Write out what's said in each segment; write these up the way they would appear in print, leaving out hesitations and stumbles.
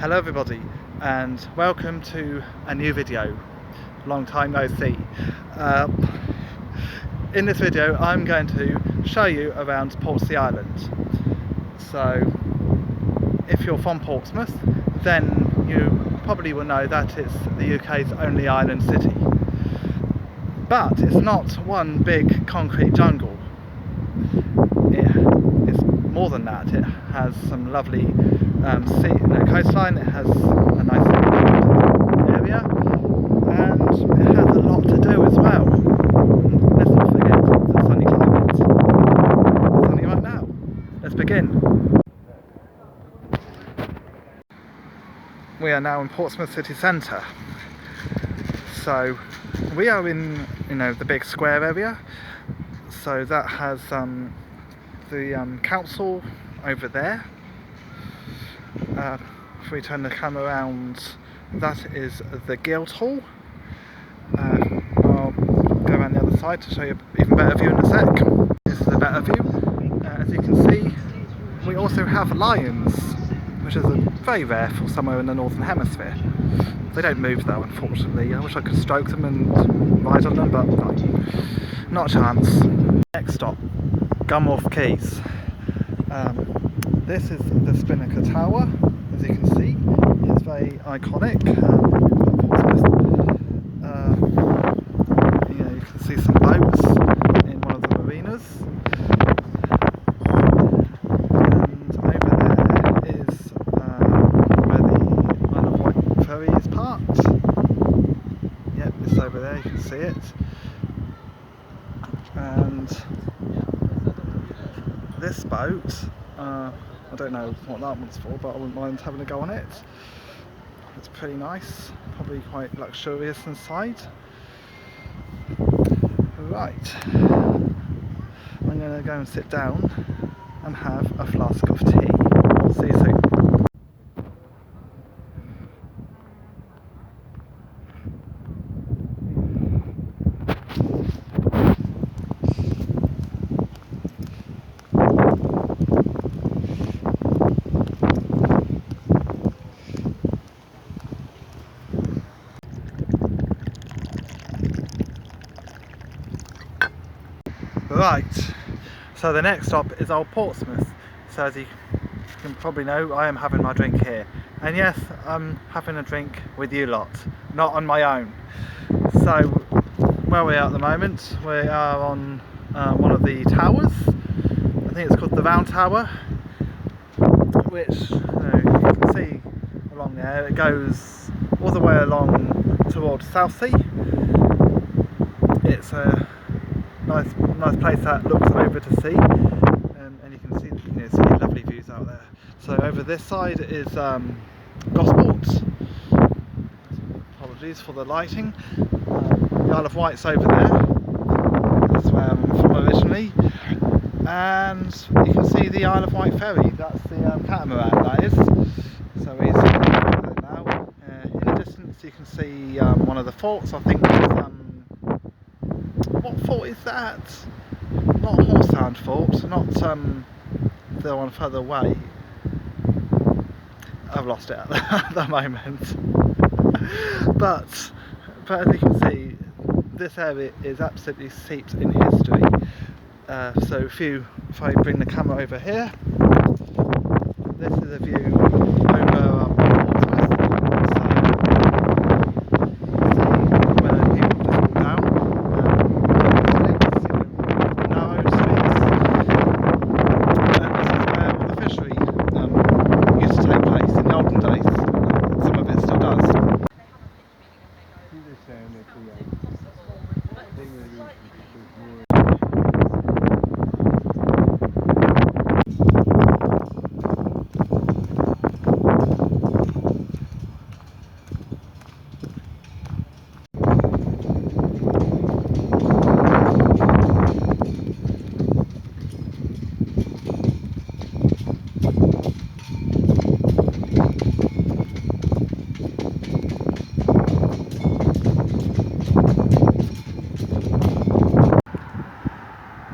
Hello everybody and welcome to a new video. Long time no see. In this video I'm going to show you around Portsea Island. So if you're from Portsmouth then you probably will know that it's the UK's only island city. But it's not one big concrete jungle. It's more than that. It has some lovely coastline, it has a nice area, and it has a lot to do as well. Let's not forget the sunny climate. It's sunny right now. Let's begin. We are now in Portsmouth city centre. So we are in the big square area. So that has the council over there. If we turn the camera around, that is the Guildhall. I'll go around the other side to show you an even better view in a sec. This is a better view. As you can see, we also have lions, which is very rare for somewhere in the Northern Hemisphere. They don't move though, unfortunately. I wish I could stroke them and ride on them, but no, not a chance. Next stop, Gunwharf Quays. This is the Spinnaker Tower, as you can see. It's very iconic. You can see some boats in one of the marinas. And over there is where the Isle of Wight ferry is parked. Yep, it's over there, you can see it. And this boat, I don't know what that one's for, but I wouldn't mind having a go on it. It's pretty nice, probably quite luxurious inside. Right, I'm going to go and sit down and have a flask of tea. See you soon. Right, so the next stop is Old Portsmouth. So as you can probably know, I am having my drink here. And yes, I'm having a drink with you lot, not on my own. So where we are at the moment, we are on one of the towers. I think it's called the Round Tower, which you can see along there. It goes all the way along towards Southsea. It's a nice place that looks over to sea, and you can see lovely views out there. So over this side is Gosport. Apologies for the lighting. The Isle of Wight's over there. That's where I'm from originally. And you can see the Isle of Wight ferry. That's the catamaran, that is. So he's there now. In the distance you can see one of the forts. I think it's what fort is that? Not Horsehound Fort, not the one further away. I've lost it at the moment. But as you can see, this area is absolutely steeped in history. So if I bring the camera over here, this is a view over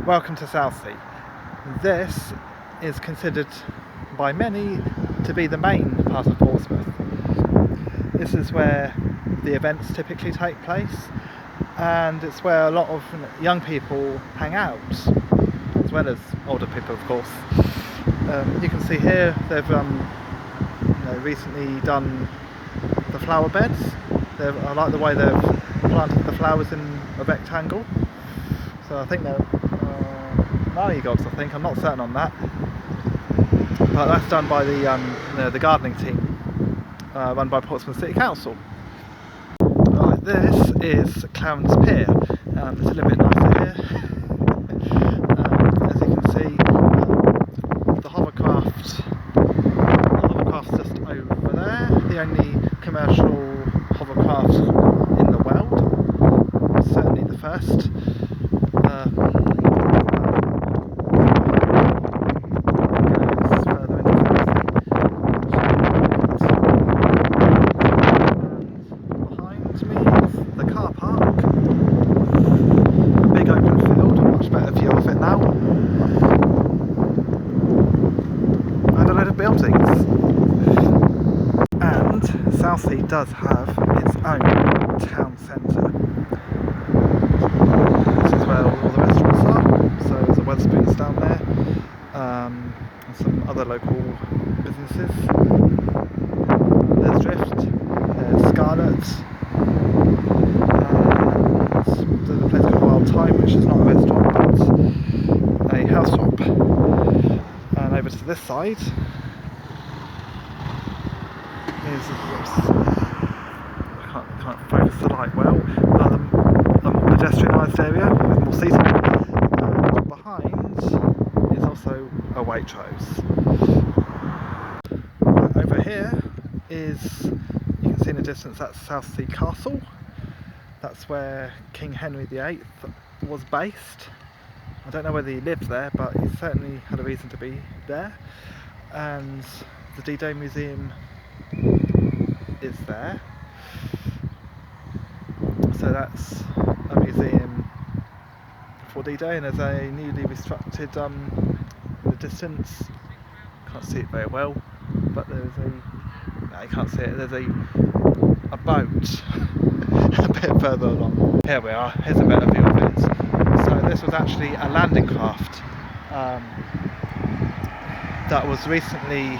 Welcome to Southsea. This is considered by many to be the main part of Portsmouth. This is where the events typically take place, and it's where a lot of young people hang out, as well as older people, of course. You can see here they've recently done the flower beds. I like the way they've planted the flowers in a rectangle. So I think they're marigolds, I think. I'm not certain on that. But that's done by the gardening team, run by Portsmouth City Council. Right, this is Clarence Pier. It's a little bit nicer here. As you can see, the hovercraft's just over there. The only commercial hovercraft in the world, certainly the first. Southsea does have its own town centre. This is where all the restaurants are, so there's a Wetherspoons down there, and some other local businesses. There's Drift, there's Scarlet, and there's a place called Wild Time, which is not a restaurant but a house shop. And over to this side I can't focus the light well. A more pedestrianised area with more seating. And behind is also a Waitrose. Over here is, you can see in the distance, that's Southsea Castle. That's where King Henry VIII was based. I don't know whether he lived there, but he certainly had a reason to be there. And the D-Day Museum is there, so that's a museum for D-Day, and there's a newly restructured in the distance, can't see it very well, but there's no, you can't see it, there's a boat a bit further along. Here we are, here's a better view of it. So this was actually a landing craft that was recently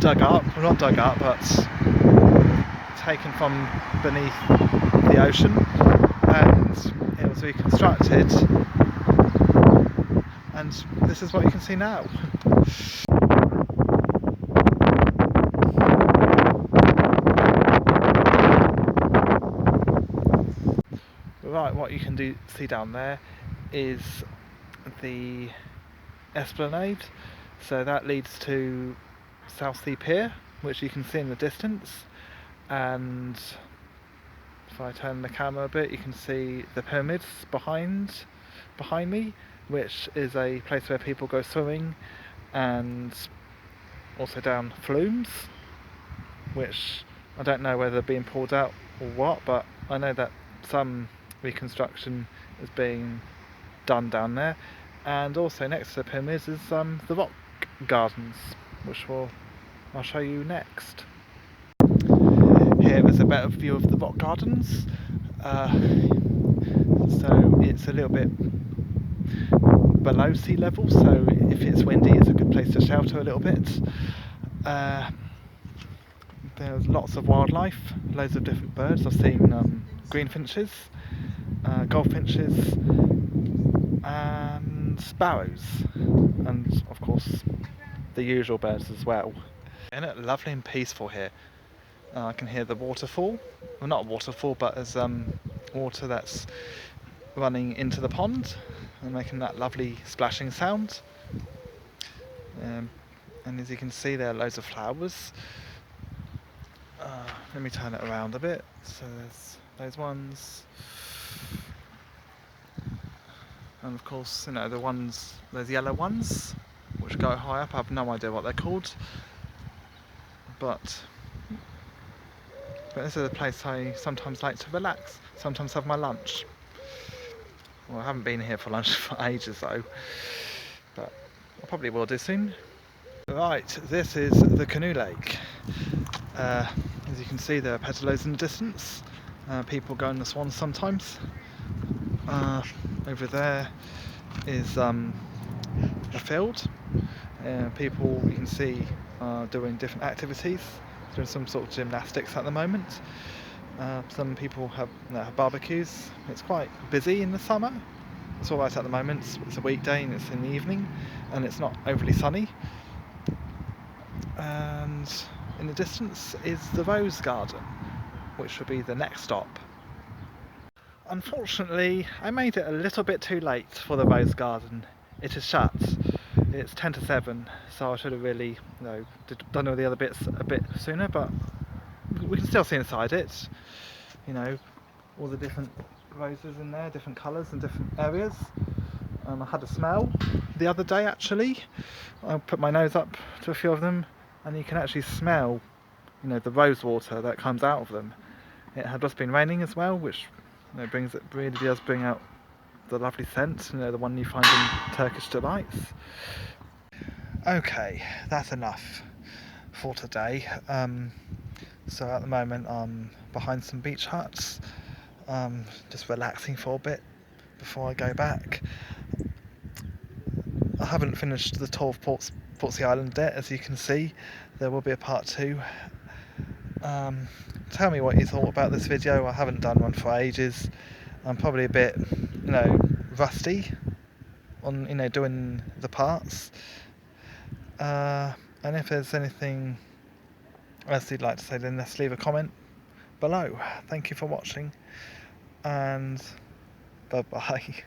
dug up, well not dug up, but taken from beneath the ocean, and it was reconstructed, and this is what you can see now. Right, what you can see down there is the esplanade, so that leads to Southsea Pier, which you can see in the distance, and if I turn the camera a bit you can see the pyramids behind me, which is a place where people go swimming, and also down flumes, which I don't know whether they're being pulled out or what, but I know that some reconstruction is being done down there. And also next to the pyramids is the rock gardens, which I'll show you next. Here is a better view of the rock gardens. So it's a little bit below sea level, so if it's windy it's a good place to shelter a little bit. There's lots of wildlife, loads of different birds. I've seen greenfinches, goldfinches, and sparrows, and of course the usual birds as well. Isn't it lovely and peaceful here? I can hear the waterfall, well not a waterfall, but there's water that's running into the pond and making that lovely splashing sound. And as you can see there are loads of flowers. Let me turn it around a bit. So there's those ones, and of course, you know, those yellow ones which go high up. I have no idea what they're called, but this is a place I sometimes like to relax, sometimes have my lunch. Well, I haven't been here for lunch for ages though, but I probably will do soon. Right, this is the Canoe Lake. As you can see, there are pedalos in the distance. People go in the swans sometimes. Over there is a field. People, you can see, are doing different activities, doing some sort of gymnastics at the moment. Some people have barbecues. It's quite busy in the summer. It's alright at the moment. It's a weekday and it's in the evening and it's not overly sunny. And in the distance is the Rose Garden, which will be the next stop. Unfortunately, I made it a little bit too late for the Rose Garden. It is shut. It's 10 to 7, so I should have really done all the other bits a bit sooner, but we can still see inside it. All the different roses in there, different colours and different areas. I had a smell the other day actually. I put my nose up to a few of them and you can actually smell the rose water that comes out of them. It had just been raining as well, which really does bring out the lovely scent, the one you find in Turkish delights. Okay, that's enough for today. So at the moment I'm behind some beach huts, just relaxing for a bit before I go back. I haven't finished the tour of Portsea Island yet, as you can see. There will be a part 2. Tell me what you thought about this video. I haven't done one for ages. I'm probably a bit, rusty on, doing the parts. And if there's anything else you'd like to say, then let's leave a comment below. Thank you for watching, and bye bye.